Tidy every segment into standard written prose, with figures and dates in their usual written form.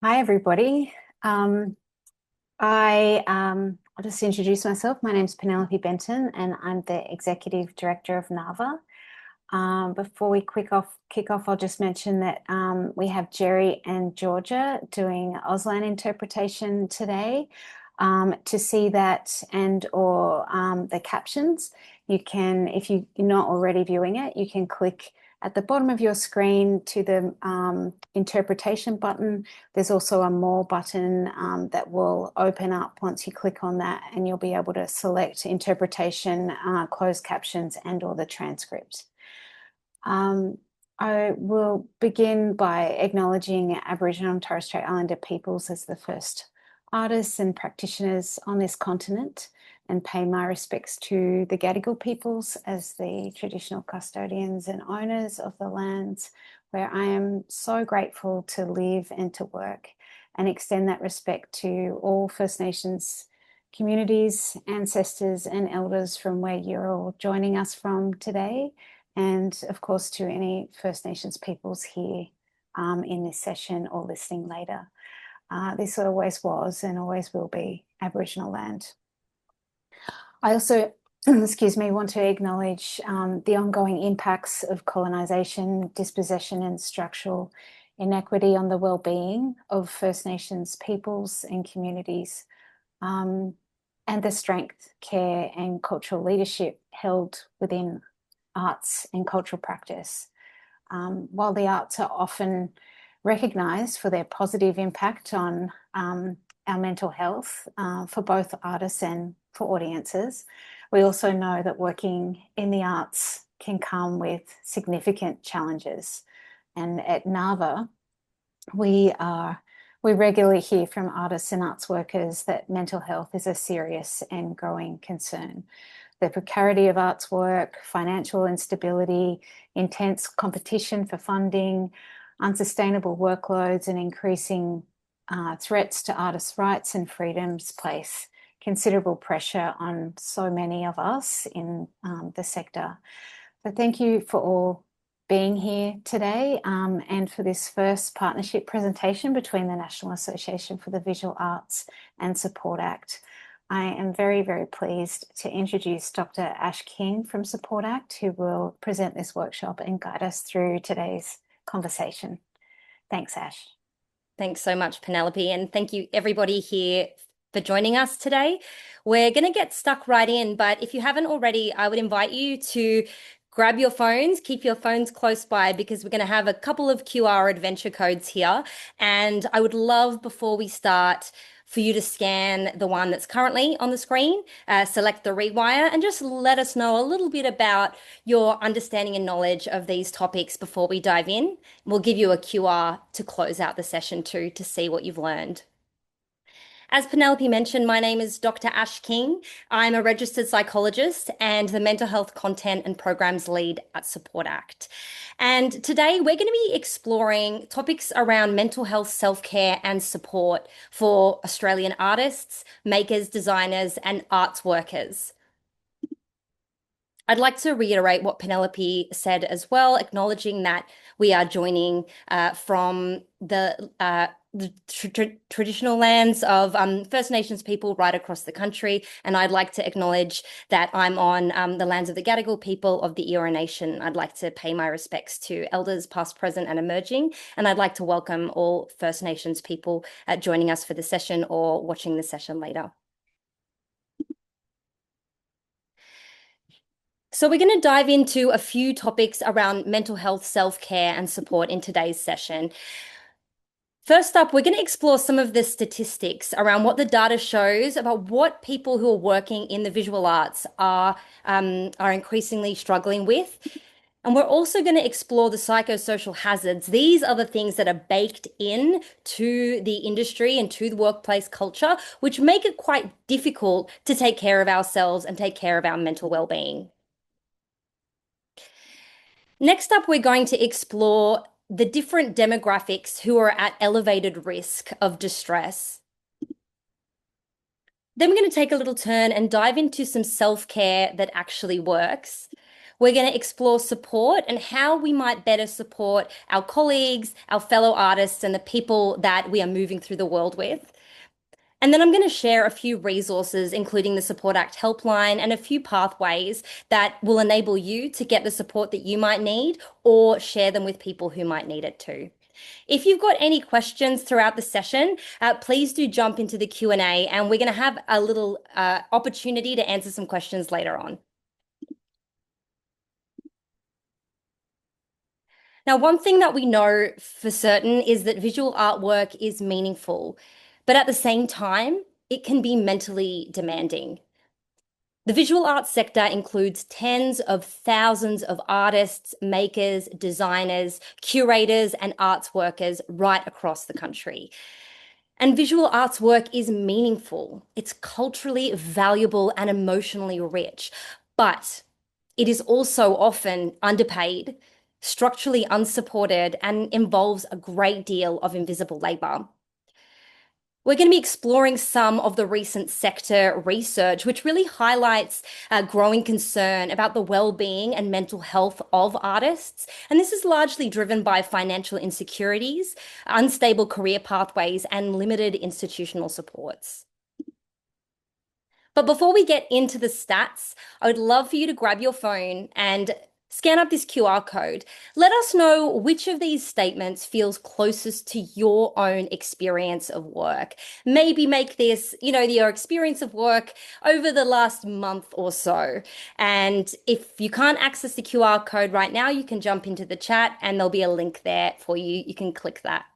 Hi, everybody. I'll just introduce myself. My name's Penelope Benton, and I'm the Executive Director of NAVA. Before we kick off, I'll just mention that we have Jerry and Georgia doing Auslan interpretation today. To see that and or the captions, you can, if you're not already viewing it, you can click at the bottom of your screen to the interpretation button. There's also a more button that will open up once you click on that, and you'll be able to select interpretation, closed captions, and or the transcript. I will begin by acknowledging Aboriginal and Torres Strait Islander peoples as the first artists and practitioners on this continent, and pay my respects to the Gadigal peoples as the traditional custodians and owners of the lands where I am so grateful to live and to work, and extend that respect to all First Nations communities, ancestors, and elders from where you're all joining us from today, and of course to any First Nations peoples here in this session or listening later. This always was and always will be Aboriginal land. I also, excuse me, want to acknowledge the ongoing impacts of colonisation, dispossession and structural inequity on the well-being of First Nations peoples and communities, and the strength, care and cultural leadership held within arts and cultural practice. While the arts are often recognised for their positive impact on our mental health for both artists and for audiences, we also know that working in the arts can come with significant challenges. And at NAVA, we regularly hear from artists and arts workers that mental health is a serious and growing concern. The precarity of arts work, financial instability, intense competition for funding, unsustainable workloads, and increasing threats to artists' rights and freedoms place considerable pressure on so many of us in the sector. So thank you for all being here today and for this first partnership presentation between the National Association for the Visual Arts and Support Act. I am very, very pleased to introduce Dr. Ash King from Support Act, who will present this workshop and guide us through today's conversation. Thanks, Ash. Thanks so much, Penelope, and thank you everybody here for joining us today. We're going to get stuck right in, but if you haven't already, I would invite you to grab your phones, keep your phones close by because we're going to have a couple of QR adventure codes here. And I would love, before we start, for you to scan the one that's currently on the screen, select the REWIRE, and just let us know a little bit about your understanding and knowledge of these topics before we dive in. We'll give you a QR to close out the session too to see what you've learned. As Penelope mentioned, my name is Dr. Ash King. I'm a registered psychologist and the mental health content and programs lead at Support Act. And today we're going to be exploring topics around mental health, self-care and support for Australian artists, makers, designers and arts workers. I'd like to reiterate what Penelope said as well, acknowledging that we are joining from the traditional lands of First Nations people right across the country. And I'd like to acknowledge that I'm on the lands of the Gadigal people of the Eora Nation. I'd like to pay my respects to elders past, present and emerging. And I'd like to welcome all First Nations people joining us for the session or watching the session later. So we're going to dive into a few topics around mental health, self-care and support in today's session. First up, we're going to explore some of the statistics around what the data shows about what people who are working in the visual arts are increasingly struggling with. And we're also going to explore the psychosocial hazards. These are the things that are baked in to the industry and to the workplace culture, which make it quite difficult to take care of ourselves and take care of our mental well-being. Next up, we're going to explore the different demographics who are at elevated risk of distress. Then we're going to take a little turn and dive into some self-care that actually works. We're going to explore support and how we might better support our colleagues, our fellow artists, and the people that we are moving through the world with. And then I'm going to share a few resources, including the Support Act helpline and a few pathways that will enable you to get the support that you might need or share them with people who might need it too. If you've got any questions throughout the session, please do jump into the Q&A, and we're going to have a little opportunity to answer some questions later on. Now, one thing that we know for certain is that visual artwork is meaningful, but at the same time, it can be mentally demanding. The visual arts sector includes tens of thousands of artists, makers, designers, curators, and arts workers right across the country. And visual arts work is meaningful. It's culturally valuable and emotionally rich, but it is also often underpaid, structurally unsupported, and involves a great deal of invisible labor. We're going to be exploring some of the recent sector research, which really highlights a growing concern about the well-being and mental health of artists. And this is largely driven by financial insecurities, unstable career pathways, and limited institutional supports. But before we get into the stats, I would love for you to grab your phone and scan up this QR code. Let us know which of these statements feels closest to your own experience of work. Maybe make this, your experience of work over the last month or so. And if you can't access the QR code right now, you can jump into the chat and there'll be a link there for you. You can click that.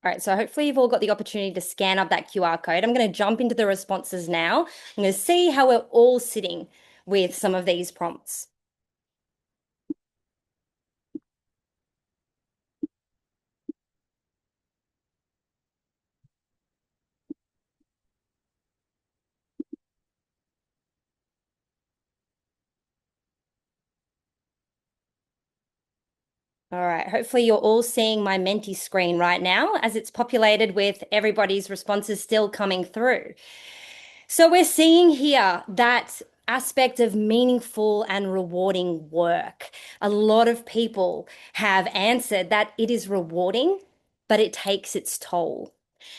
All right, so hopefully you've all got the opportunity to scan up that QR code. I'm going to jump into the responses now. I'm going to see how we're all sitting with some of these prompts. All right, hopefully you're all seeing my Menti screen right now as it's populated with everybody's responses still coming through. So we're seeing here that aspect of meaningful and rewarding work. A lot of people have answered that it is rewarding, but it takes its toll.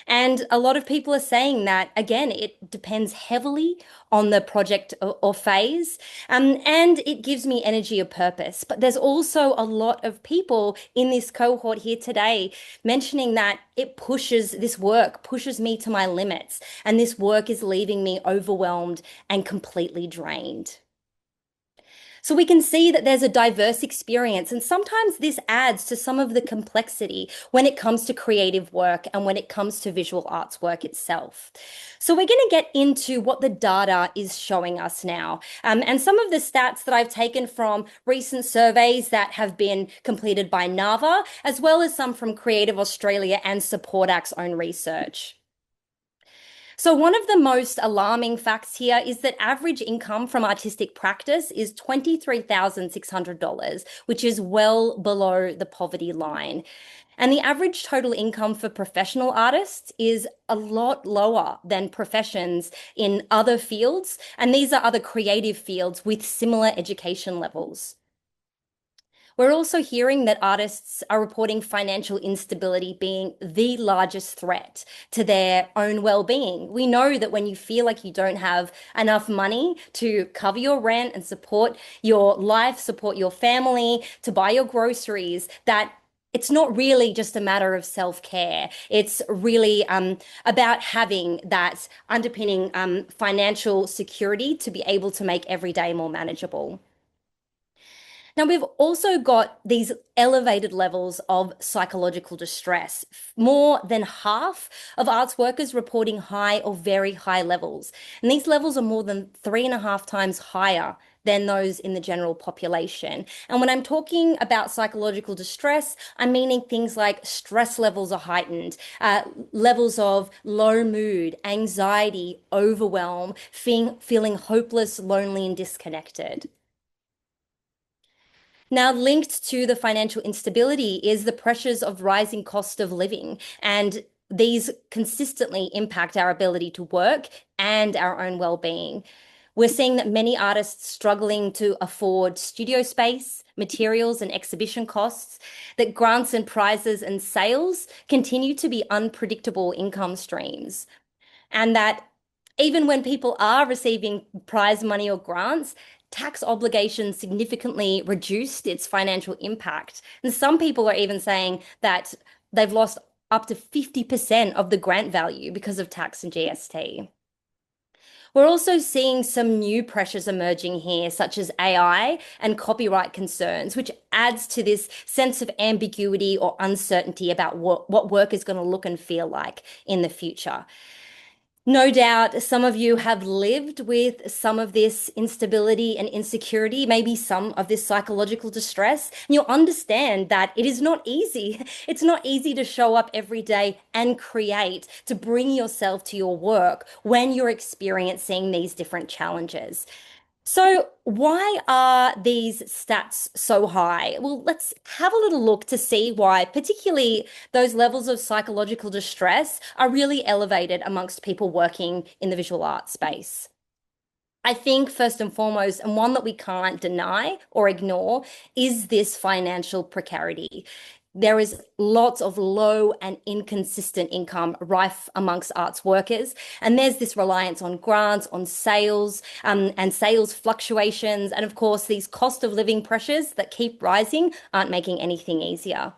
And a lot of people are saying that, again, it depends heavily on the project or phase, and it gives me energy or purpose. But there's also a lot of people in this cohort here today mentioning that this work pushes me to my limits, and this work is leaving me overwhelmed and completely drained. So we can see that there's a diverse experience, and sometimes this adds to some of the complexity when it comes to creative work and when it comes to visual arts work itself. So we're going to get into what the data is showing us now, and some of the stats that I've taken from recent surveys that have been completed by NAVA, as well as some from Creative Australia and Support Act's own research. So one of the most alarming facts here is that average income from artistic practice is $23,600, which is well below the poverty line. And the average total income for professional artists is a lot lower than professions in other fields. And these are other creative fields with similar education levels. We're also hearing that artists are reporting financial instability being the largest threat to their own well-being. We know that when you feel like you don't have enough money to cover your rent and support your life, support your family, to buy your groceries, that it's not really just a matter of self-care. It's really about having that underpinning financial security to be able to make every day more manageable. Now, we've also got these elevated levels of psychological distress. More than half of arts workers reporting high or very high levels. And these levels are more than 3.5 times higher than those in the general population. And when I'm talking about psychological distress, I'm meaning things like stress levels are heightened, levels of low mood, anxiety, overwhelm, feeling hopeless, lonely, and disconnected. Now, linked to the financial instability is the pressures of rising cost of living, and these consistently impact our ability to work and our own well-being. We're seeing that many artists struggling to afford studio space, materials, and exhibition costs, that grants and prizes and sales continue to be unpredictable income streams, and that even when people are receiving prize money or grants, tax obligations significantly reduced its financial impact. And some people are even saying that they've lost up to 50% of the grant value because of tax and GST. We're also seeing some new pressures emerging here, such as AI and copyright concerns, which adds to this sense of ambiguity or uncertainty about what work is going to look and feel like in the future. No doubt some of you have lived with some of this instability and insecurity, maybe some of this psychological distress, and you'll understand that it is not easy. It's not easy to show up every day and create, to bring yourself to your work when you're experiencing these different challenges. So, why are these stats so high? Well, let's have a little look to see why, particularly those levels of psychological distress, are really elevated amongst people working in the visual arts space. I think first and foremost, and one that we can't deny or ignore, is this financial precarity. There is lots of low and inconsistent income rife amongst arts workers. And there's this reliance on grants, on sales, and sales fluctuations. And of course, these cost of living pressures that keep rising aren't making anything easier.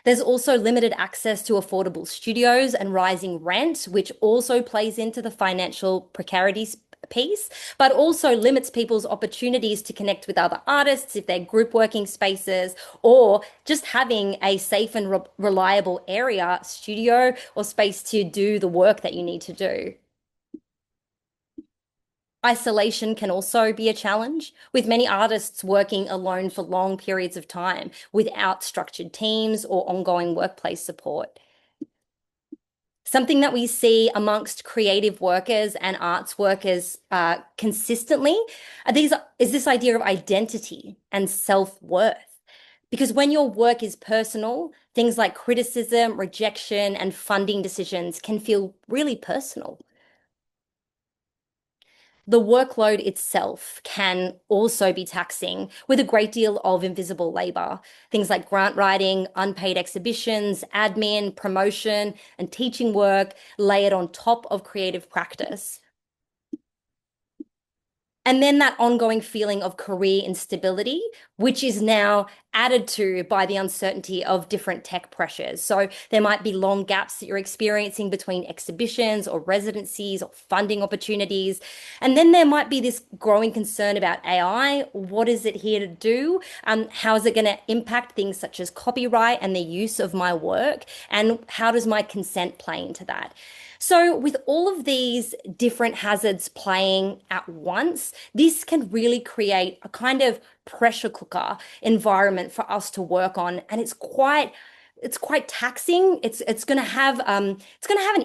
There's also limited access to affordable studios and rising rent, which also plays into the financial precarity piece, but also limits people's opportunities to connect with other artists if they're group working spaces, or just having a safe and reliable area, studio, or space to do the work that you need to do. Isolation can also be a challenge, with many artists working alone for long periods of time without structured teams or ongoing workplace support. Something that we see amongst creative workers and arts workers consistently is this idea of identity and self-worth. Because when your work is personal, things like criticism, rejection, and funding decisions can feel really personal. The workload itself can also be taxing, with a great deal of invisible labor. Things like grant writing, unpaid exhibitions, admin, promotion, and teaching work layered on top of creative practice. And then that ongoing feeling of career instability, which is now added to by the uncertainty of different tech pressures. So there might be long gaps that you're experiencing between exhibitions or residencies or funding opportunities. And then there might be this growing concern about AI. What is it here to do? How is it going to impact things such as copyright and the use of my work? And how does my consent play into that? So, with all of these different hazards playing at once, this can really create a kind of pressure cooker environment for us to work on, and it's quite taxing. It's going to have an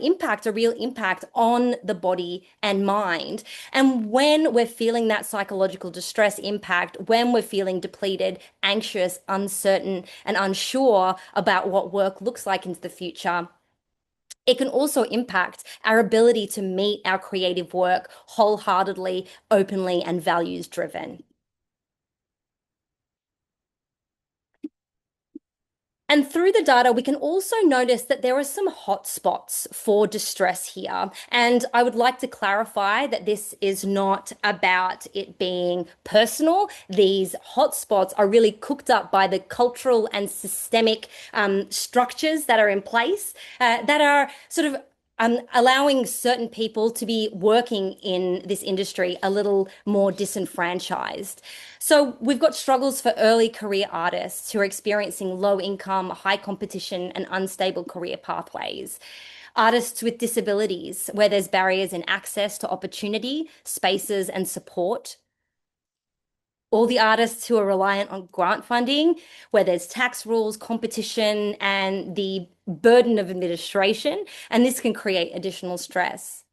impact, a real impact on the body and mind. And when we're feeling that psychological distress impact, when we're feeling depleted, anxious, uncertain, and unsure about what work looks like into the future, it can also impact our ability to meet our creative work wholeheartedly, openly, and values driven. And through the data, we can also notice that there are some hotspots for distress here. And I would like to clarify that this is not about it being personal. These hotspots are really cooked up by the cultural and systemic structures that are in place that are sort of allowing certain people to be working in this industry a little more disenfranchised. So we've got struggles for early career artists who are experiencing low income, high competition, and unstable career pathways. Artists with disabilities, where there's barriers in access to opportunity, spaces, and support. All the artists who are reliant on grant funding, where there's tax rules, competition, and the burden of administration, and this can create additional stress.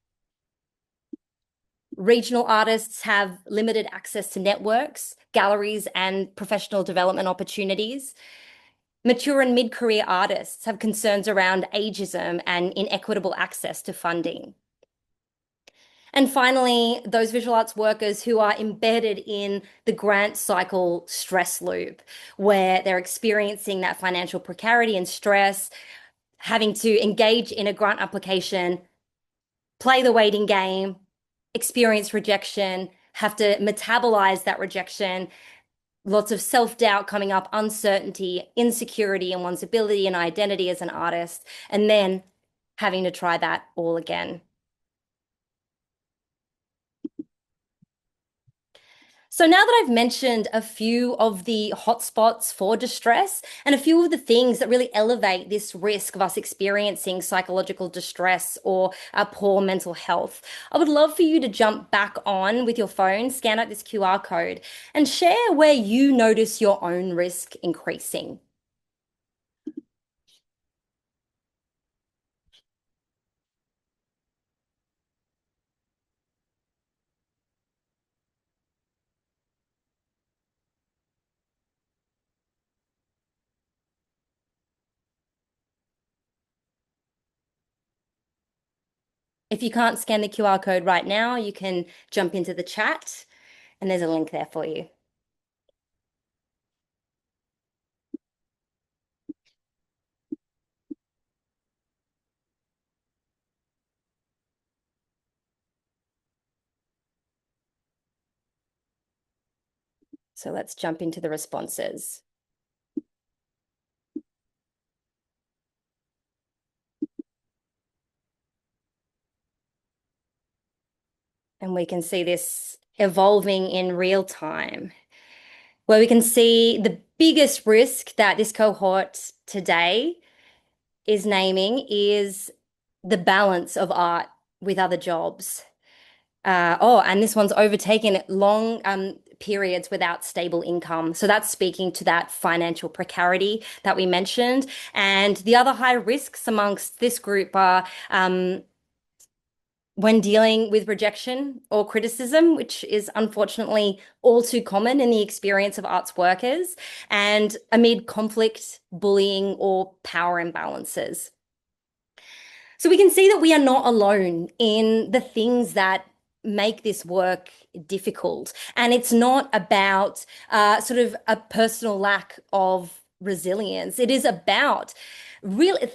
Regional artists have limited access to networks, galleries, and professional development opportunities. Mature and mid-career artists have concerns around ageism and inequitable access to funding. And finally, those visual arts workers who are embedded in the grant cycle stress loop, where they're experiencing that financial precarity and stress, having to engage in a grant application, play the waiting game, experience rejection, have to metabolize that rejection, lots of self-doubt coming up, uncertainty, insecurity in one's ability and identity as an artist, and then having to try that all again. So now that I've mentioned a few of the hotspots for distress and a few of the things that really elevate this risk of us experiencing psychological distress or poor mental health, I would love for you to jump back on with your phone, scan out this QR code, and share where you notice your own risk increasing. If you can't scan the QR code right now, you can jump into the chat and there's a link there for you. So let's jump into the responses. And we can see this evolving in real time, where we can see the biggest risk that this cohort today is naming is the balance of art with other jobs. And this one's overtaken long periods without stable income. So that's speaking to that financial precarity that we mentioned. And the other high risks amongst this group are when dealing with rejection or criticism, which is unfortunately all too common in the experience of arts workers, and amid conflict, bullying, or power imbalances. So we can see that we are not alone in the things that make this work difficult. And it's not about sort of a personal lack of resilience. It is about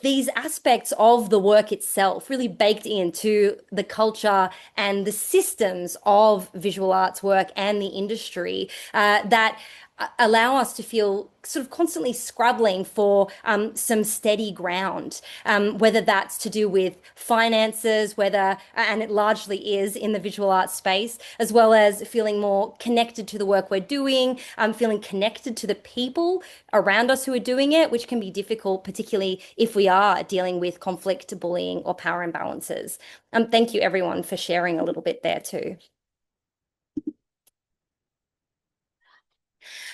these aspects of the work itself really baked into the culture and the systems of visual arts work and the industry that allow us to feel sort of constantly scrabbling for some steady ground, whether that's to do with finances, and it largely is in the visual arts space, as well as feeling more connected to the work we're doing, feeling connected to the people around us who are doing it, which can be difficult, particularly if we are dealing with conflict, bullying, or power imbalances. Thank you, everyone, for sharing a little bit there too.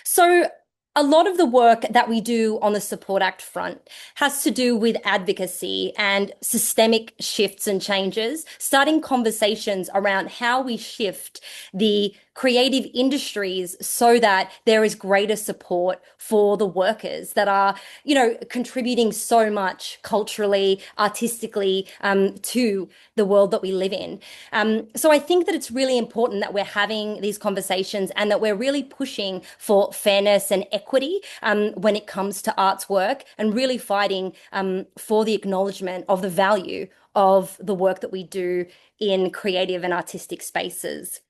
So a lot of the work that we do on the Support Act front has to do with advocacy and systemic shifts and changes, starting conversations around how we shift the creative industries so that there is greater support for the workers that are, contributing so much culturally, artistically, to the world that we live in. So I think that it's really important that we're having these conversations and that we're really pushing for fairness and equity when it comes to arts work and really fighting for the acknowledgement of the value of the work that we do in creative and artistic spaces.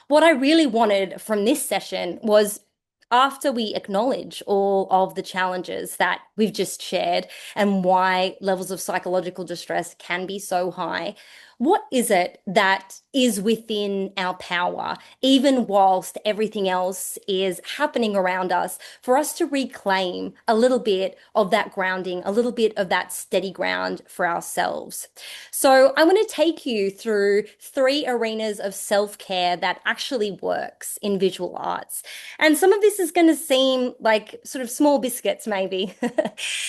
What I really wanted from this session was after we acknowledge all of the challenges that we've just shared and why levels of psychological distress can be so high, what is it that is within our power, even whilst everything else is happening around us, for us to reclaim a little bit of that grounding, a little bit of that steady ground for ourselves? So, I'm going to take you through three arenas of self-care that actually works in visual arts. And some of this is going to seem like sort of small biscuits, maybe.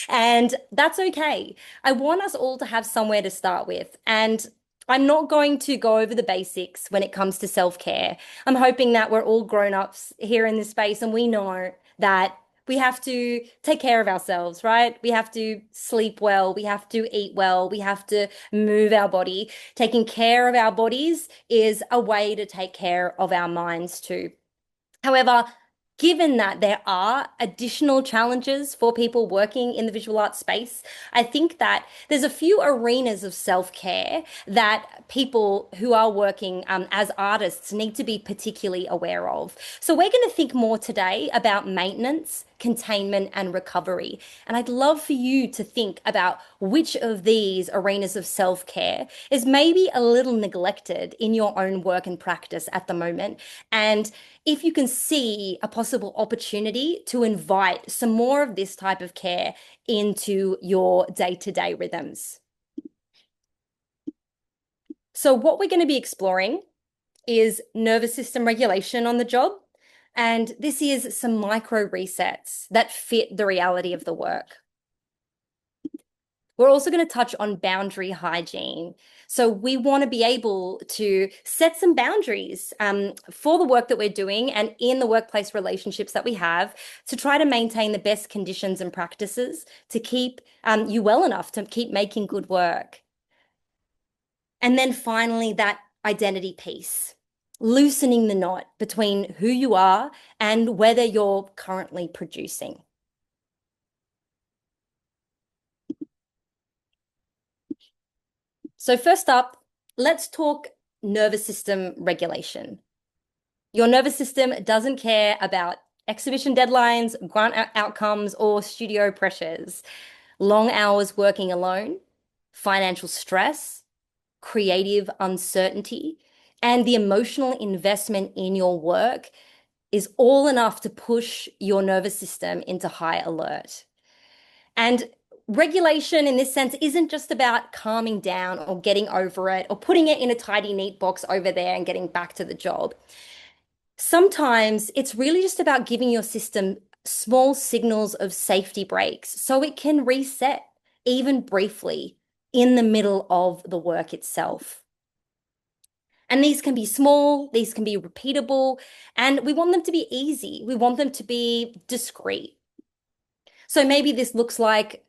And that's okay. I want us all to have somewhere to start with. And I'm not going to go over the basics when it comes to self-care. I'm hoping that we're all grown-ups here in this space and we know that we have to take care of ourselves, right? We have to sleep well, we have to eat well, we have to move our body. Taking care of our bodies is a way to take care of our minds too. However, given that there are additional challenges for people working in the visual arts space, I think that there's a few arenas of self-care that people who are working as artists need to be particularly aware of. So we're going to think more today about maintenance, containment, and recovery. And I'd love for you to think about which of these arenas of self-care is maybe a little neglected in your own work and practice at the moment. And if you can see a possible opportunity to invite some more of this type of care into your day-to-day rhythms. So what we're going to be exploring is nervous system regulation on the job. And this is some micro resets that fit the reality of the work. We're also going to touch on boundary hygiene. So we want to be able to set some boundaries for the work that we're doing and in the workplace relationships that we have to try to maintain the best conditions and practices to keep you well enough to keep making good work. And then finally, that identity piece, loosening the knot between who you are and whether you're currently producing. So first up, let's talk nervous system regulation. Your nervous system doesn't care about exhibition deadlines, grant outcomes, or studio pressures. Long hours working alone, financial stress, creative uncertainty, and the emotional investment in your work is all enough to push your nervous system into high alert. And regulation in this sense isn't just about calming down or getting over it or putting it in a tidy, neat box over there and getting back to the job. Sometimes it's really just about giving your system small signals of safety breaks so it can reset, even briefly, in the middle of the work itself. And these can be small, these can be repeatable, and we want them to be easy. We want them to be discreet. So maybe this looks like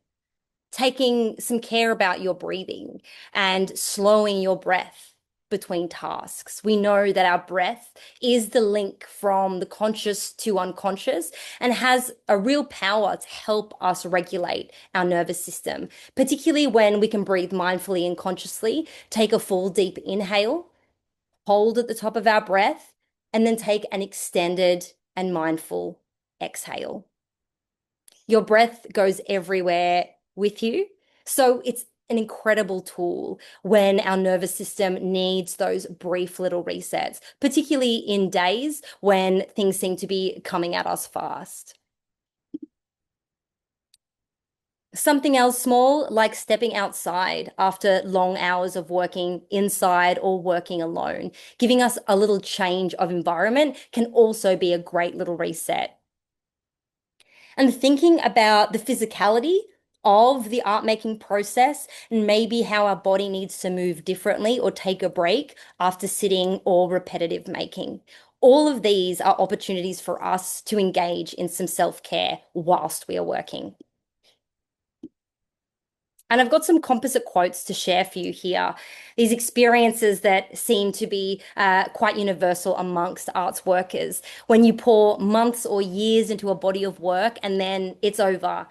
taking some care about your breathing and slowing your breath between tasks. We know that our breath is the link from the conscious to unconscious and has a real power to help us regulate our nervous system, particularly when we can breathe mindfully and consciously, take a full deep inhale, hold at the top of our breath, and then take an extended and mindful exhale. Your breath goes everywhere with you. So it's an incredible tool when our nervous system needs those brief little resets, particularly in days when things seem to be coming at us fast. Something else small, like stepping outside after long hours of working inside or working alone, giving us a little change of environment can also be a great little reset. And thinking about the physicality of the art making process and maybe how our body needs to move differently or take a break after sitting or repetitive making. All of these are opportunities for us to engage in some self-care whilst we are working. And I've got some composite quotes to share for you here. These experiences that seem to be quite universal amongst arts workers. When you pour months or years into a body of work and then it's over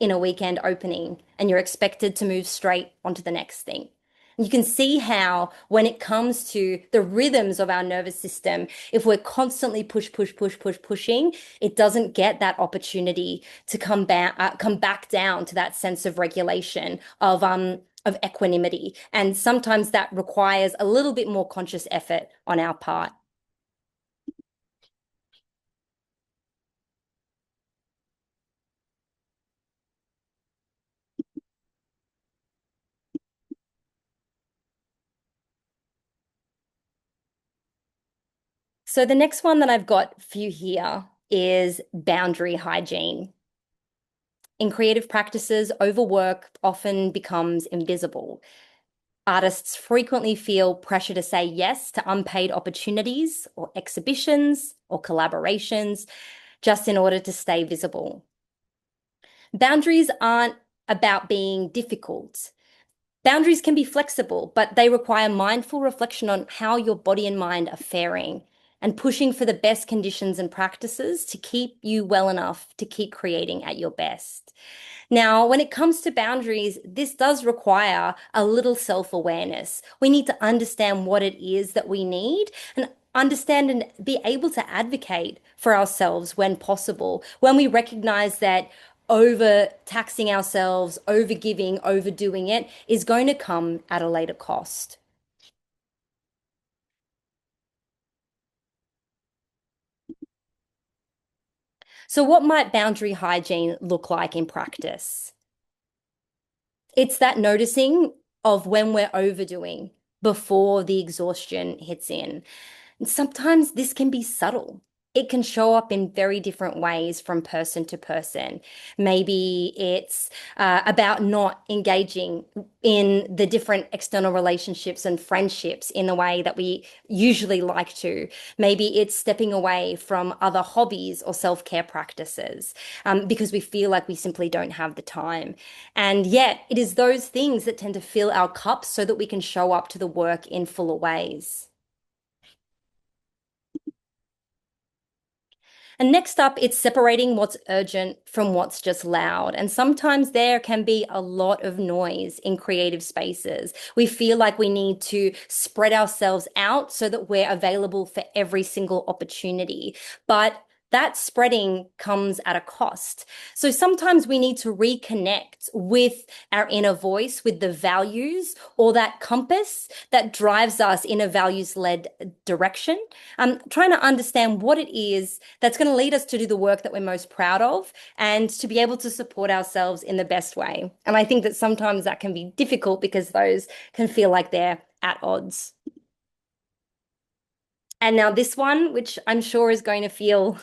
in a weekend opening and you're expected to move straight onto the next thing. You can see how, when it comes to the rhythms of our nervous system, if we're constantly pushing, it doesn't get that opportunity to come back down to that sense of regulation of equanimity. And sometimes that requires a little bit more conscious effort on our part. So the next one that I've got for you here is boundary hygiene. In creative practices, overwork often becomes invisible. Artists frequently feel pressure to say yes to unpaid opportunities or exhibitions or collaborations just in order to stay visible. Boundaries aren't about being difficult. Boundaries can be flexible, but they require mindful reflection on how your body and mind are faring and pushing for the best conditions and practices to keep you well enough to keep creating at your best. Now, when it comes to boundaries, this does require a little self-awareness. We need to understand what it is that we need and understand and be able to advocate for ourselves when possible. When we recognize that over taxing ourselves, over giving, overdoing it is going to come at a later cost. So, what might boundary hygiene look like in practice? It's that noticing of when we're overdoing before the exhaustion hits in. And sometimes this can be subtle. It can show up in very different ways from person to person. Maybe it's about not engaging in the different external relationships and friendships in the way that we usually like to. Maybe it's stepping away from other hobbies or self-care practices because we feel like we simply don't have the time. And yet, it is those things that tend to fill our cups so that we can show up to the work in fuller ways. And next up, it's separating what's urgent from what's just loud. And sometimes there can be a lot of noise in creative spaces. We feel like we need to spread ourselves out so that we're available for every single opportunity. But that spreading comes at a cost. So sometimes we need to reconnect with our inner voice, with the values or that compass that drives us in a values-led direction. Trying to understand what it is that's going to lead us to do the work that we're most proud of and to be able to support ourselves in the best way. And I think that sometimes that can be difficult because those can feel like they're at odds. And now this one, which I'm sure is going to feel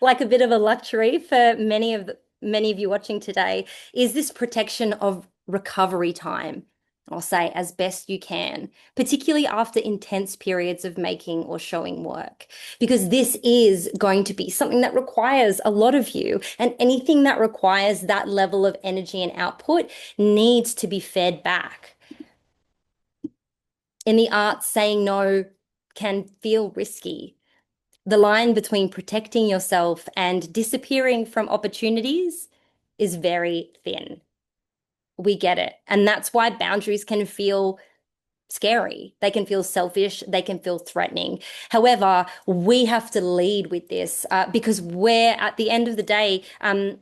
like a bit of a luxury for many of you watching today, is this protection of recovery time. I'll say as best you can, particularly after intense periods of making or showing work, because this is going to be something that requires a lot of you, and anything that requires that level of energy and output needs to be fed back. In the arts, saying no can feel risky. The line between protecting yourself and disappearing from opportunities is very thin. We get it. And that's why boundaries can feel scary. They can feel selfish. They can feel threatening. However, we have to lead with this because we're at the end of the day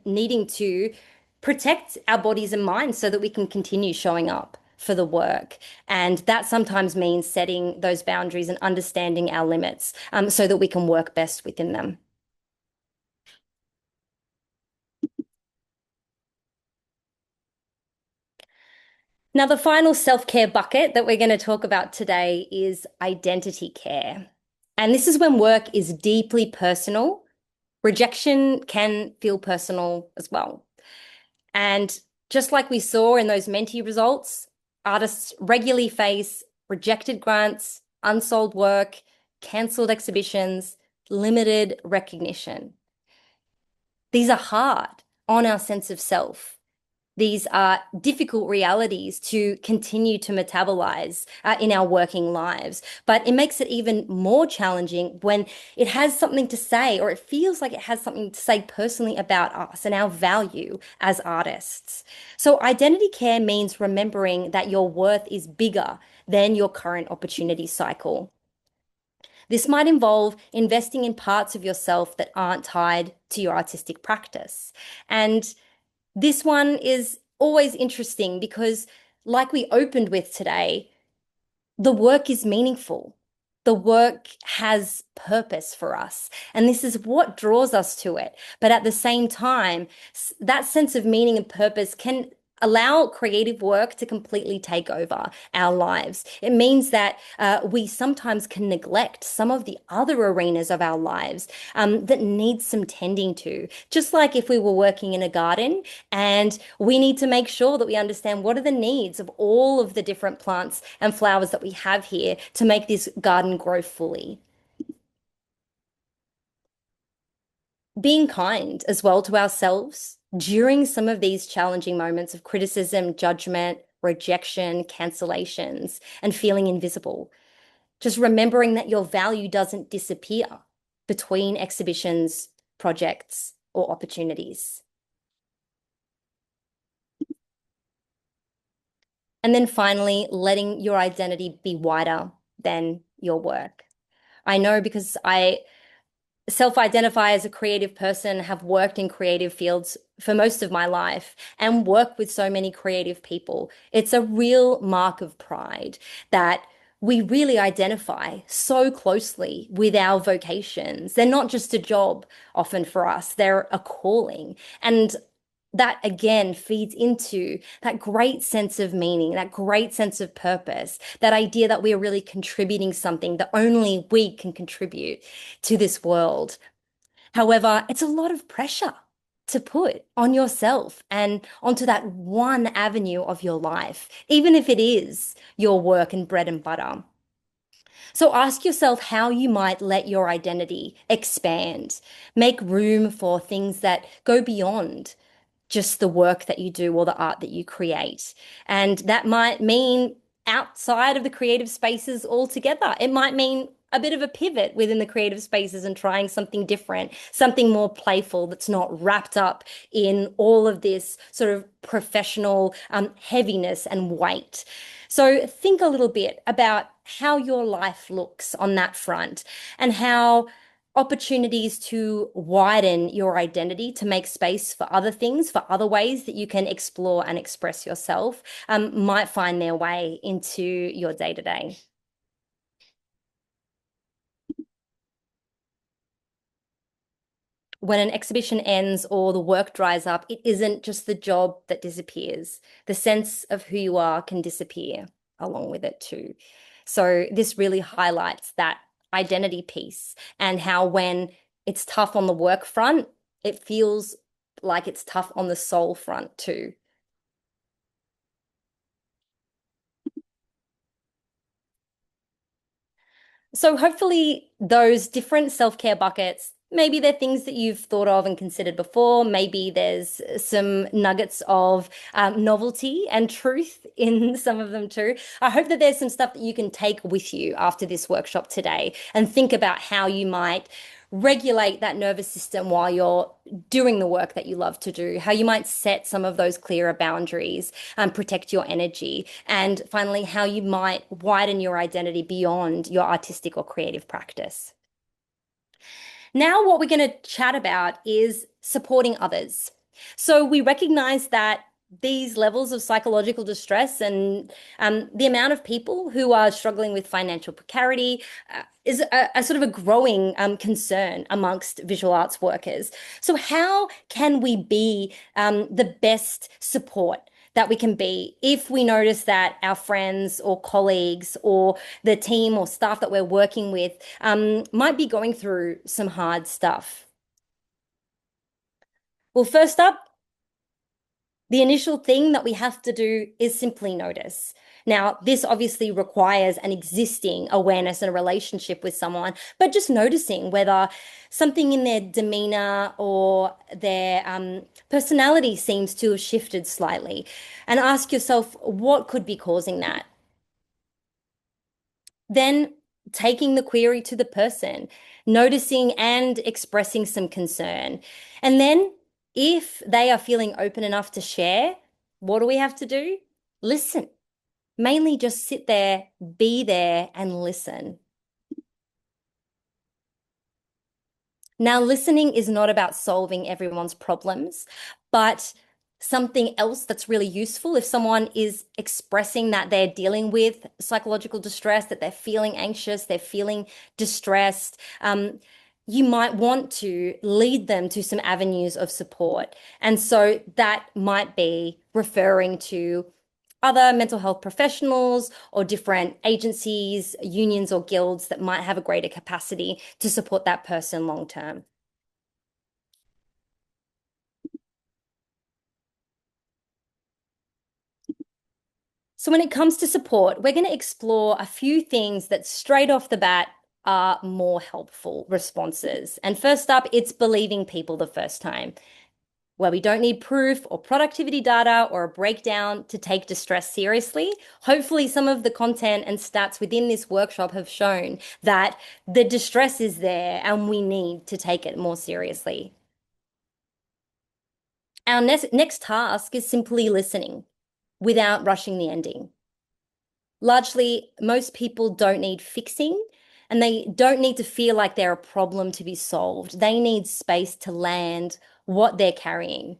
needing to protect our bodies and minds so that we can continue showing up for the work. And that sometimes means setting those boundaries and understanding our limits so that we can work best within them. Now, the final self-care bucket that we're going to talk about today is identity care. And this is when work is deeply personal. Rejection can feel personal as well. And just like we saw in those Menti results, artists regularly face rejected grants, unsold work, cancelled exhibitions, limited recognition. These are hard on our sense of self. These are difficult realities to continue to metabolize in our working lives. But it makes it even more challenging when it has something to say, or it feels like it has something to say personally about us and our value as artists. So, identity care means remembering that your worth is bigger than your current opportunity cycle. This might involve investing in parts of yourself that aren't tied to your artistic practice. And this one is always interesting because, like we opened with today, the work is meaningful. The work has purpose for us. And this is what draws us to it. But at the same time, that sense of meaning and purpose can allow creative work to completely take over our lives. It means that we sometimes can neglect some of the other arenas of our lives that need some tending to. Just like if we were working in a garden and we need to make sure that we understand what are the needs of all of the different plants and flowers that we have here to make this garden grow fully. Being kind as well to ourselves during some of these challenging moments of criticism, judgment, rejection, cancellations, and feeling invisible. Just remembering that your value doesn't disappear between exhibitions, projects, or opportunities. And then finally, letting your identity be wider than your work. I know because I self-identify as a creative person, have worked in creative fields for most of my life, and work with so many creative people. It's a real mark of pride that we really identify so closely with our vocations. They're not just a job often for us, they're a calling. And that again feeds into that great sense of meaning, that great sense of purpose, that idea that we are really contributing something that only we can contribute to this world. However, it's a lot of pressure to put on yourself and onto that one avenue of your life, even if it is your work and bread and butter. So ask yourself how you might let your identity expand, make room for things that go beyond just the work that you do or the art that you create. And that might mean outside of the creative spaces altogether. It might mean a bit of a pivot within the creative spaces and trying something different, something more playful that's not wrapped up in all of this sort of professional heaviness and weight. So think a little bit about how your life looks on that front and how opportunities to widen your identity, to make space for other things, for other ways that you can explore and express yourself, might find their way into your day to day. When an exhibition ends or the work dries up, it isn't just the job that disappears. The sense of who you are can disappear along with it too. So this really highlights that identity piece and how when it's tough on the work front, it feels like it's tough on the soul front too. So hopefully those different self-care buckets, maybe they're things that you've thought of and considered before. Maybe there's some nuggets of novelty and truth in some of them too. I hope that there's some stuff that you can take with you after this workshop today and think about how you might regulate that nervous system while you're doing the work that you love to do, how you might set some of those clearer boundaries and protect your energy, and finally, how you might widen your identity beyond your artistic or creative practice. Now, what we're going to chat about is supporting others. So we recognize that these levels of psychological distress and the amount of people who are struggling with financial precarity is a sort of a growing concern amongst visual arts workers. So how can we be the best support that we can be if we notice that our friends or colleagues or the team or staff that we're working with might be going through some hard stuff? Well, first up, The initial thing that we have to do is simply notice. Now, this obviously requires an existing awareness and a relationship with someone, but just noticing whether something in their demeanor or their personality seems to have shifted slightly. And ask yourself, what could be causing that? Then taking the query to the person, noticing and expressing some concern. And then if they are feeling open enough to share, what do we have to do? Listen. Mainly just sit there, be there, and listen. Now, listening is not about solving everyone's problems, but something else that's really useful if someone is expressing that they're dealing with psychological distress, that they're feeling anxious, they're feeling distressed. You might want to lead them to some avenues of support. And so that might be referring to other mental health professionals or different agencies, unions, or guilds that might have a greater capacity to support that person long term. So, when it comes to support, we're going to explore a few things that straight off the bat are more helpful responses. And first up, it's believing people the first time, where we don't need proof or productivity data or a breakdown to take distress seriously. Hopefully, some of the content and stats within this workshop have shown that the distress is there and we need to take it more seriously. Our next task is simply listening without rushing the ending. Largely, most people don't need fixing and they don't need to feel like they're a problem to be solved. They need space to land what they're carrying.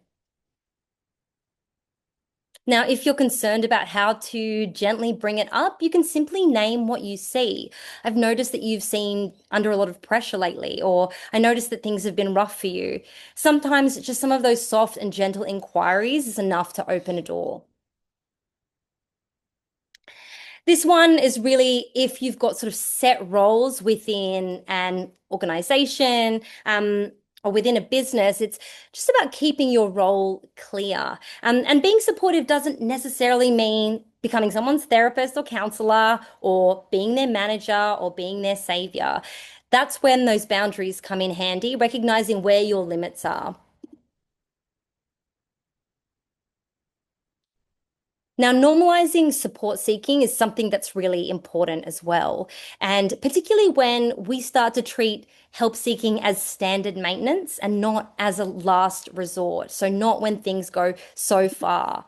Now, if you're concerned about how to gently bring it up, you can simply name what you see. I've noticed that you've seen under a lot of pressure lately, or I noticed that things have been rough for you. Sometimes just some of those soft and gentle inquiries is enough to open a door. This one is really if you've got sort of set roles within an organization, or within a business, it's just about keeping your role clear. And being supportive doesn't necessarily mean becoming someone's therapist or counselor or being their manager or being their savior. That's when those boundaries come in handy, recognizing where your limits are. Now, normalizing support seeking is something that's really important as well. And particularly when we start to treat help seeking as standard maintenance and not as a last resort. So, not when things go so far.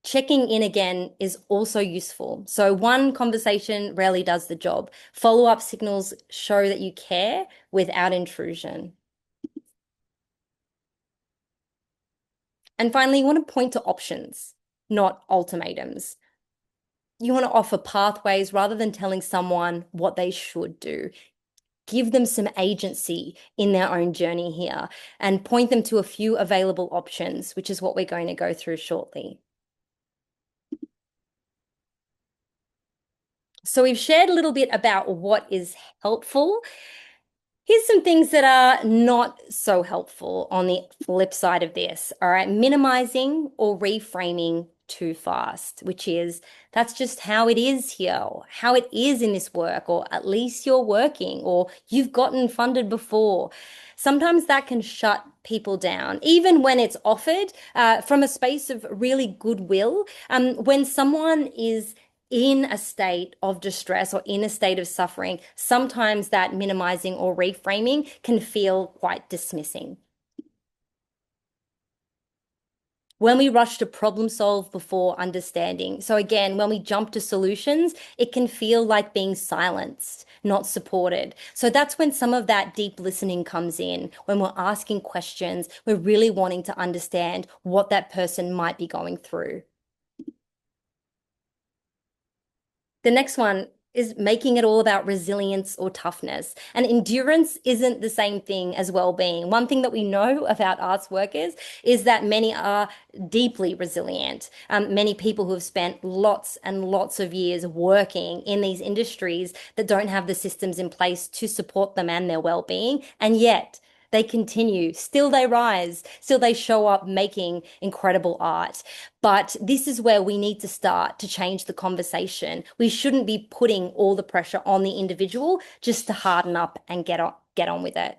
Checking in again is also useful. So, one conversation rarely does the job. Follow-up signals show that you care without intrusion. And finally, you want to point to options, not ultimatums. You want to offer pathways rather than telling someone what they should do. Give them some agency in their own journey here and point them to a few available options, which is what we're going to go through shortly. So we've shared a little bit about what is helpful. Here's some things that are not so helpful on the flip side of this. All right, minimizing or reframing too fast, which is that's just how it is here, or how it is in this work, or at least you're working, or you've gotten funded before. Sometimes that can shut people down, even when it's offered from a space of really goodwill. When someone is in a state of distress or in a state of suffering, sometimes that minimizing or reframing can feel quite dismissing. When we rush to problem solve before understanding. So again, when we jump to solutions, it can feel like being silenced, not supported. So that's when some of that deep listening comes in. When we're asking questions, we're really wanting to understand what that person might be going through. The next one is making it all about resilience or toughness. And endurance isn't the same thing as well-being. One thing that we know about arts workers is that many are deeply resilient. Many people who have spent lots and lots of years working in these industries that don't have the systems in place to support them and their well-being, and yet they continue, still they rise, still they show up making incredible art. But this is where we need to start to change the conversation. We shouldn't be putting all the pressure on the individual just to harden up and get on with it.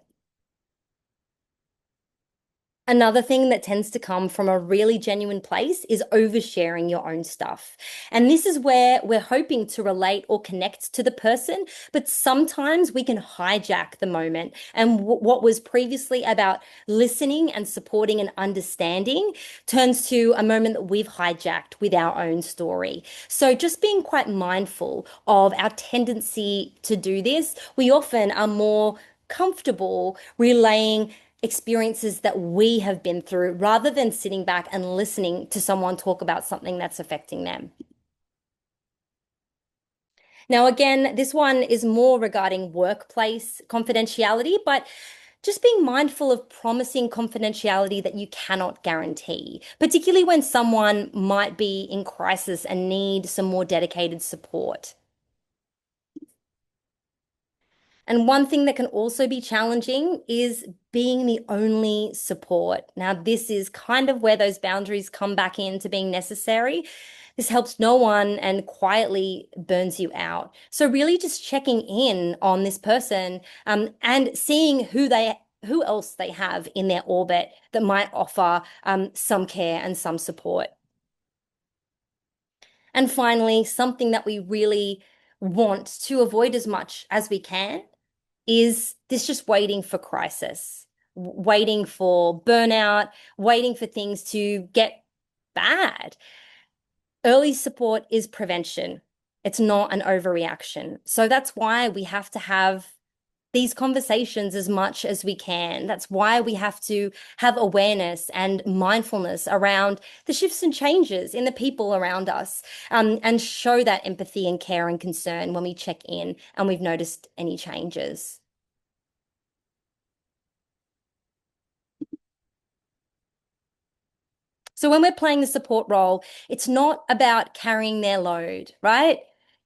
Another thing that tends to come from a really genuine place is oversharing your own stuff. And this is where we're hoping to relate or connect to the person, but sometimes we can hijack the moment. And what was previously about listening and supporting and understanding turns to a moment that we've hijacked with our own story. So just being quite mindful of our tendency to do this, we often are more comfortable relaying experiences that we have been through rather than sitting back and listening to someone talk about something that's affecting them. Now, again, this one is more regarding workplace confidentiality, but just being mindful of promising confidentiality that you cannot guarantee, particularly when someone might be in crisis and need some more dedicated support. And one thing that can also be challenging is being the only support. Now, this is kind of where those boundaries come back into being necessary. This helps no one and quietly burns you out. So really just checking in on this person, and seeing who else they have in their orbit that might offer some care and some support. And finally, something that we really want to avoid as much as we can is this just waiting for crisis, waiting for burnout, waiting for things to get bad. Early support is prevention. It's not an overreaction. So that's why we have to have these conversations as much as we can. That's why we have to have awareness and mindfulness around the shifts and changes in the people around us, and show that empathy and care and concern when we check in and we've noticed any changes. So when we're playing the support role, it's not about carrying their load, right?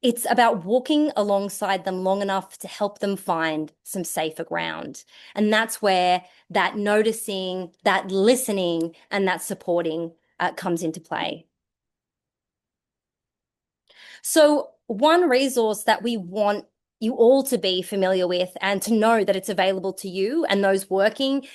It's about walking alongside them long enough to help them find some safer ground. And that's where that noticing, that listening, and that supporting comes into play. So, one resource that we want you all to be familiar with and to know that it's available to you and those working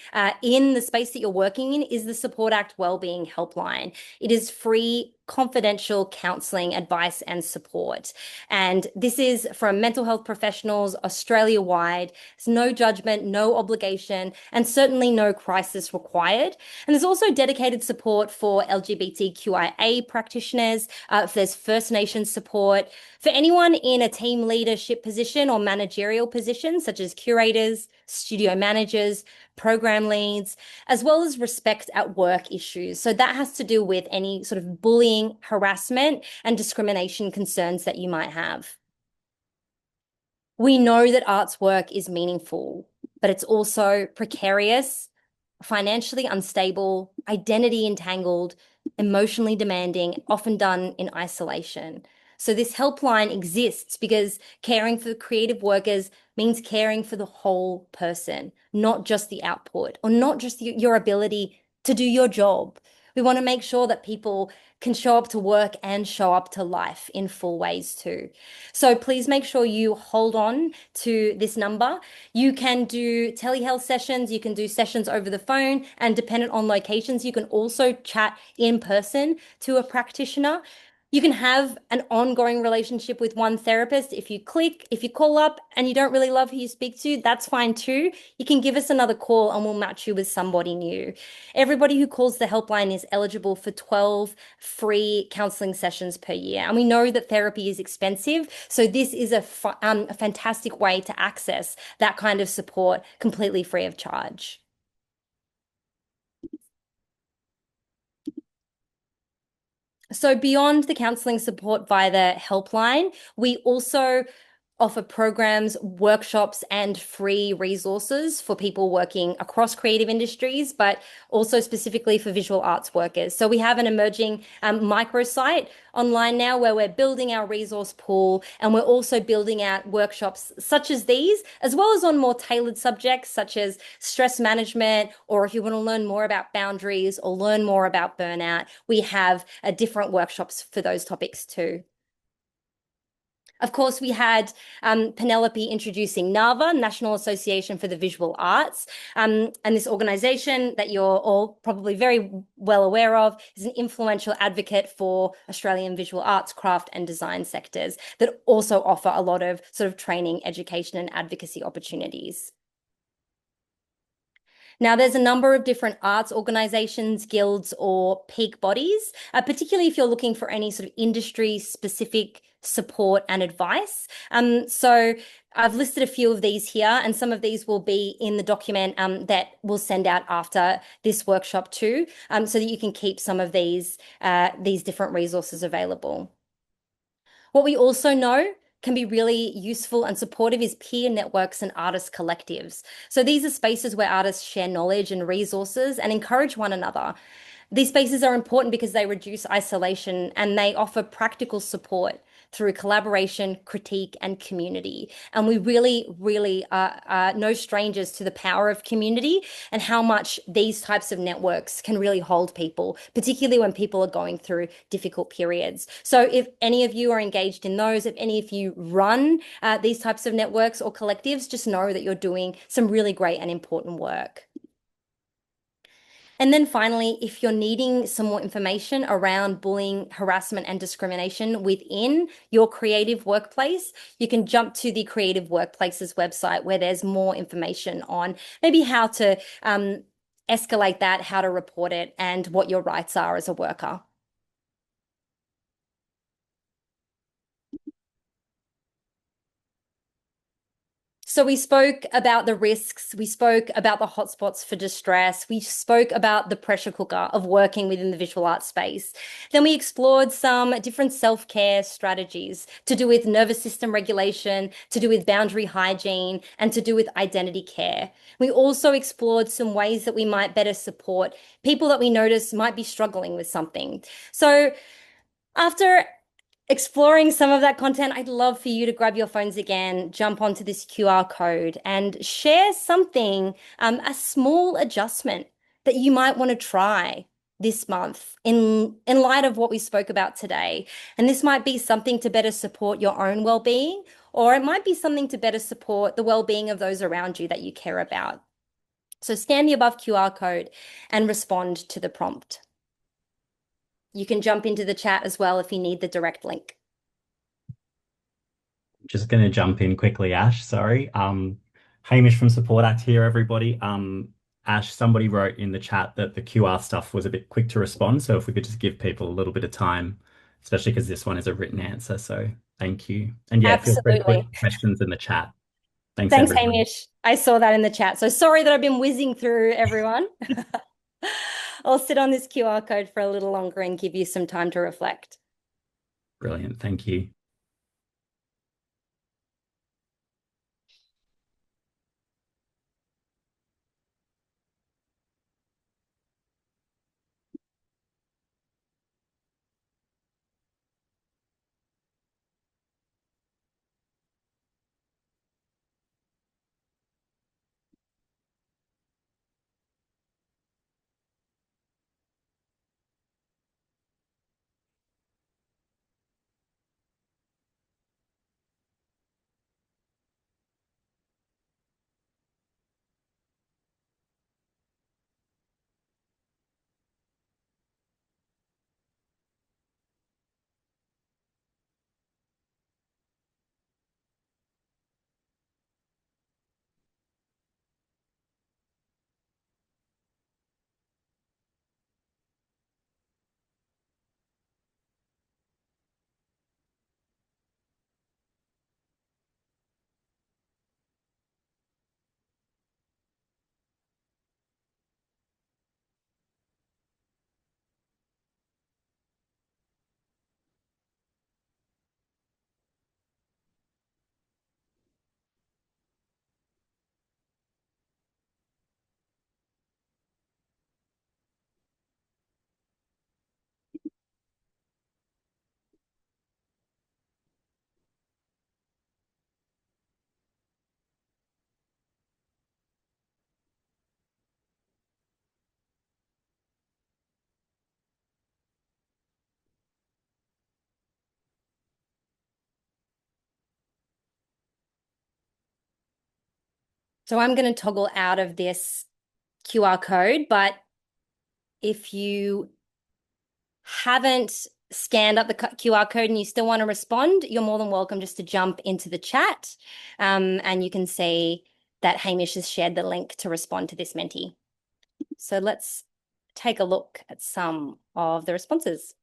in the space that you're working in is the Support Act Wellbeing Helpline. It is free, confidential counselling, advice, and support. And this is from mental health professionals Australia wide. There's no judgment, no obligation, and certainly no crisis required. And there's also dedicated support for LGBTQIA practitioners. If there's First Nations support, for anyone in a team leadership position or managerial position, such as curators, studio managers, program leads, as well as respect at work issues. So that has to do with any sort of bullying, harassment, and discrimination concerns that you might have. We know that art's work is meaningful, but it's also precarious, financially unstable, identity entangled, emotionally demanding, often done in isolation. So this helpline exists because caring for creative workers means caring for the whole person, not just the output or not just your ability to do your job. We want to make sure that people can show up to work and show up to life in full ways too. So please make sure you hold on to this number. You can do telehealth sessions, you can do sessions over the phone, and dependent on locations, you can also chat in person to a practitioner. You can have an ongoing relationship with one therapist. If you call up and you don't really love who you speak to, that's fine too. You can give us another call and we'll match you with somebody new. Everybody who calls the helpline is eligible for 12 free counseling sessions per year. And we know that therapy is expensive. So this is a fantastic way to access that kind of support completely free of charge. So beyond the counselling support via the helpline, we also offer programs, workshops, and free resources for people working across creative industries, but also specifically for visual arts workers. So we have an emerging microsite online now where we're building our resource pool, and we're also building out workshops such as these, as well as on more tailored subjects such as stress management, or if you want to learn more about boundaries or learn more about burnout, we have different workshops for those topics too. Of course, we had Penelope introducing NAVA, National Association for the Visual Arts. And this organization that you're all probably very well aware of is an influential advocate for Australian visual arts, craft, and design sectors that also offer a lot of sort of training, education, and advocacy opportunities. Now, there's a number of different arts organizations, guilds, or peak bodies, particularly if you're looking for any sort of industry specific support and advice. So I've listed a few of these here, and some of these will be in the document that we'll send out after this workshop too, so that you can keep some of these different resources available. What we also know can be really useful and supportive is peer networks and artist collectives. So these are spaces where artists share knowledge and resources and encourage one another. These spaces are important because they reduce isolation and they offer practical support through collaboration, critique, and community. And we really, really are no strangers to the power of community and how much these types of networks can really hold people, particularly when people are going through difficult periods. So if any of you are engaged in those, if any of you run these types of networks or collectives, just know that you're doing some really great and important work. And then finally, if you're needing some more information around bullying, harassment, and discrimination within your creative workplace, you can jump to the Creative Workplaces website where there's more information on maybe how to escalate that, how to report it, and what your rights are as a worker. So we spoke about the risks, we spoke about the hotspots for distress, we spoke about the pressure cooker of working within the visual arts space. Then we explored some different self-care strategies to do with nervous system regulation, to do with boundary hygiene, and to do with identity care. We also explored some ways that we might better support people that we notice might be struggling with something. So after exploring some of that content, I'd love for you to grab your phones again, jump onto this QR code and share something, a small adjustment that you might want to try this month in light of what we spoke about today. And this might be something to better support your own well-being, or it might be something to better support the well-being of those around you that you care about. So scan the above QR code and respond to the prompt. You can jump into the chat as well if you need the direct link. Just going to jump in quickly, Ash. Sorry. Hamish from Support Act here, everybody. Ash, somebody wrote in the chat that the QR stuff was a bit quick to respond. So if we could just give people a little bit of time, especially because this one is a written answer. So thank you. And yeah, feel free to put Absolutely. questions in the chat. Thanks, Thanks, everyone. Hamish. I saw that in the chat. So sorry that I've been whizzing through everyone. I'll sit on this QR code for a little longer and give you some time to reflect. Brilliant. Thank you. So I'm going to toggle out of this QR code, but if you haven't scanned up the QR code and you still want to respond, you're more than welcome just to jump into the chat. And you can see that Hamish has shared the link to respond to this Menti. So let's take a look at some of the responses.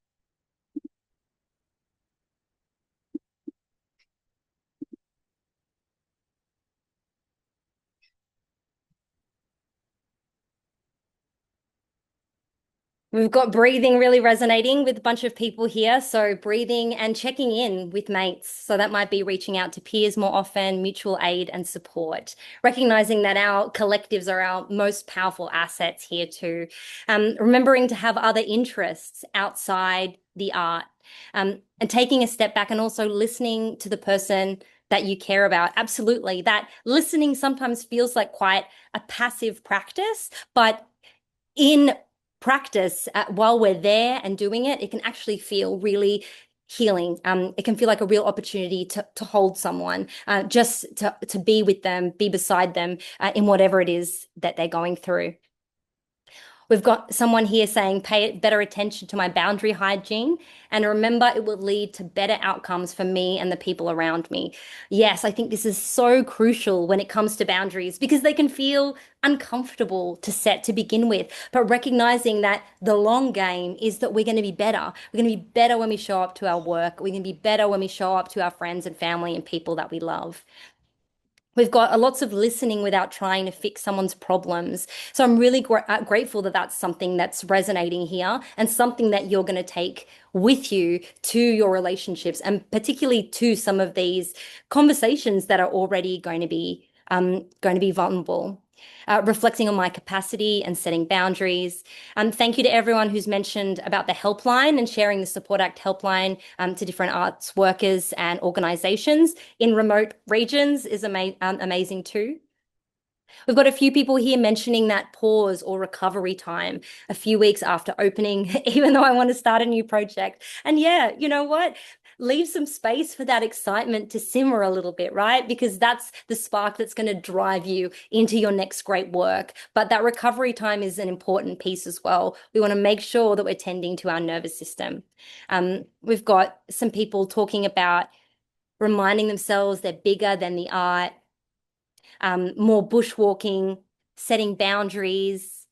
We've got breathing really resonating with a bunch of people here. So breathing and checking in with mates. So that might be reaching out to peers more often, mutual aid and support, recognizing that our collectives are our most powerful assets here too. Remembering to have other interests outside the art, and taking a step back and also listening to the person that you care about. Absolutely. That listening sometimes feels like quite a passive practice, but in practice, while we're there and doing it, it can actually feel really healing. It can feel like a real opportunity to hold someone, just to be with them, be beside them in whatever it is that they're going through. We've got someone here saying, pay better attention to my boundary hygiene and remember it will lead to better outcomes for me and the people around me. Yes, I think this is so crucial when it comes to boundaries because they can feel uncomfortable to set to begin with, but recognizing that the long game is that we're going to be better. We're going to be better when we show up to our work. We're going to be better when we show up to our friends and family and people that we love. We've got lots of listening without trying to fix someone's problems. So I'm really grateful that that's something that's resonating here and something that you're going to take with you to your relationships and particularly to some of these conversations that are already going to be vulnerable. Reflecting on my capacity and setting boundaries. Thank you to everyone who's mentioned about the helpline and sharing the Support Act helpline to different arts workers and organisations in remote regions is amazing too. We've got a few people here mentioning that pause or recovery time a few weeks after opening, even though I want to start a new project. And yeah, you know what? Leave some space for that excitement to simmer a little bit, right? Because that's the spark that's going to drive you into your next great work. But that recovery time is an important piece as well. We want to make sure that we're tending to our nervous system. We've got some people talking about reminding themselves they're bigger than the art, more bushwalking, setting boundaries.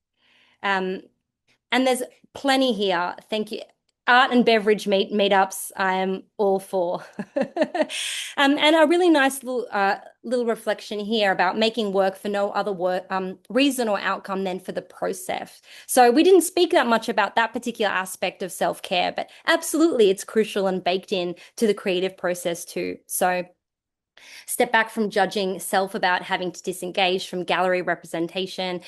And there's plenty here. Thank you. Art and beverage meetups, I am all for. And a really nice little reflection here about making work for no other reason or outcome than for the process. So we didn't speak that much about that particular aspect of self-care, but absolutely it's crucial and baked in to the creative process too. So step back from judging self about having to disengage from gallery representation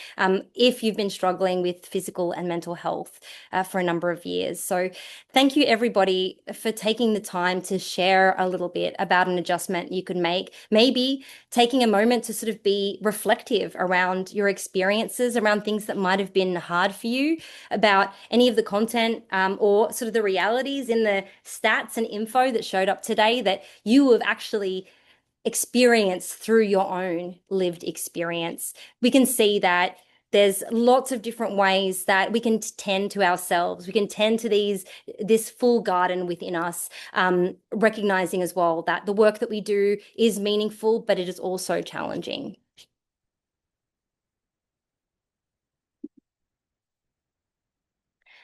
if you've been struggling with physical and mental health for a number of years. So thank you everybody for taking the time to share a little bit about an adjustment you could make, maybe taking a moment to sort of be reflective around your experiences, around things that might have been hard for you, about any of the content or sort of the realities in the stats and info that showed up today that you have actually experience through your own lived experience. We can see that there's lots of different ways that we can tend to ourselves. We can tend to this full garden within us, recognizing as well that the work that we do is meaningful, but it is also challenging.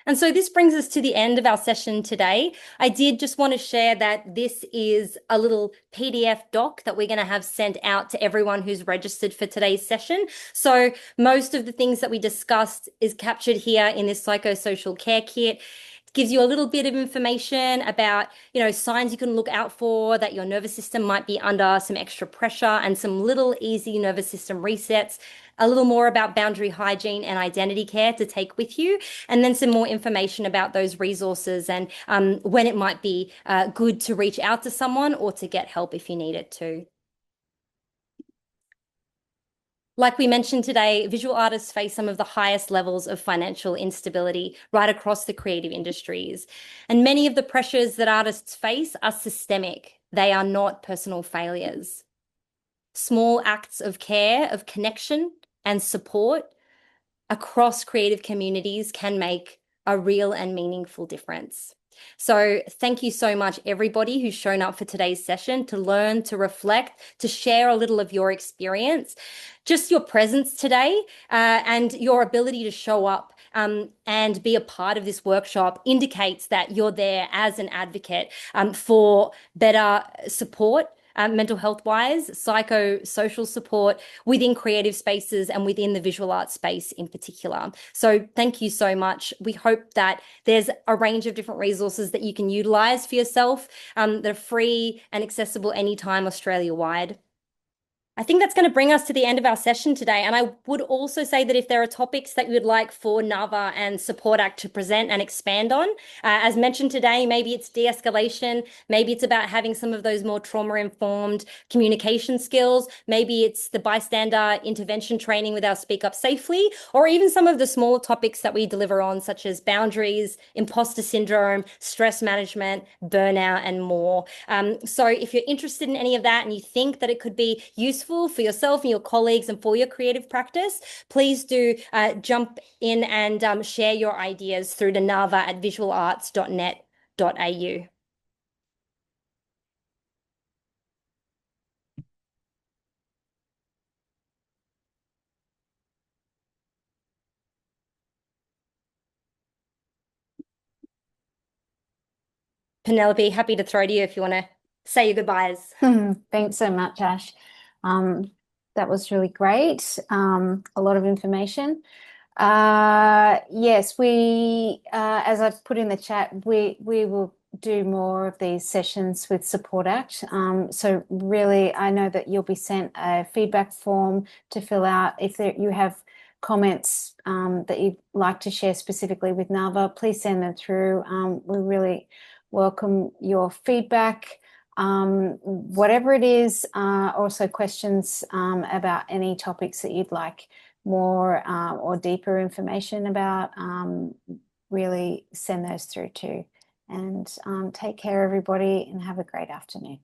And so this brings us to the end of our session today. I did just want to share that this is a little PDF doc that we're going to have sent out to everyone who's registered for today's session. So most of the things that we discussed is captured here in this psychosocial care kit. It gives you a little bit of information about, signs you can look out for that your nervous system might be under some extra pressure and some little easy nervous system resets, a little more about boundary hygiene and identity care to take with you, and then some more information about those resources and when it might be good to reach out to someone or to get help if you need it too. Like we mentioned today, visual artists face some of the highest levels of financial instability right across the creative industries. And many of the pressures that artists face are systemic. They are not personal failures. small acts of care, of connection and support across creative communities can make a real and meaningful difference. So thank you so much, everybody who's shown up for today's session to learn, to reflect, to share a little of your experience. Just your presence today and your ability to show up and be a part of this workshop indicates that you're there as an advocate for better support, mental health wise, psychosocial support within creative spaces and within the visual arts space in particular. So thank you so much. We hope that there's a range of different resources that you can utilize for yourself that are free and accessible anytime Australia-wide. I think that's going to bring us to the end of our session today. And I would also say that if there are topics that you would like for NAVA and Support Act to present and expand on, as mentioned today, maybe it's de-escalation, maybe it's about having some of those more trauma-informed communication skills, maybe it's the bystander intervention training with our Speak Up Safely, or even some of the smaller topics that we deliver on, such as boundaries, imposter syndrome, stress management, burnout, and more. So if you're interested in any of that and you think that it could be useful for yourself and your colleagues and for your creative practice, please do jump in and share your ideas through to nava@visualarts.net.au. Penelope, happy to throw to you if you want to say your goodbyes. Thanks so much, Ash. That was really great. A lot of information. Yes, we, as I put in the chat, we will do more of these sessions with Support Act. So really, I know that you'll be sent a feedback form to fill out. If you have comments that you'd like to share specifically with NAVA, please send them through. We really welcome your feedback. Whatever it is, also questions about any topics that you'd like more or deeper information about, really send those through too. And take care, everybody, and have a great afternoon.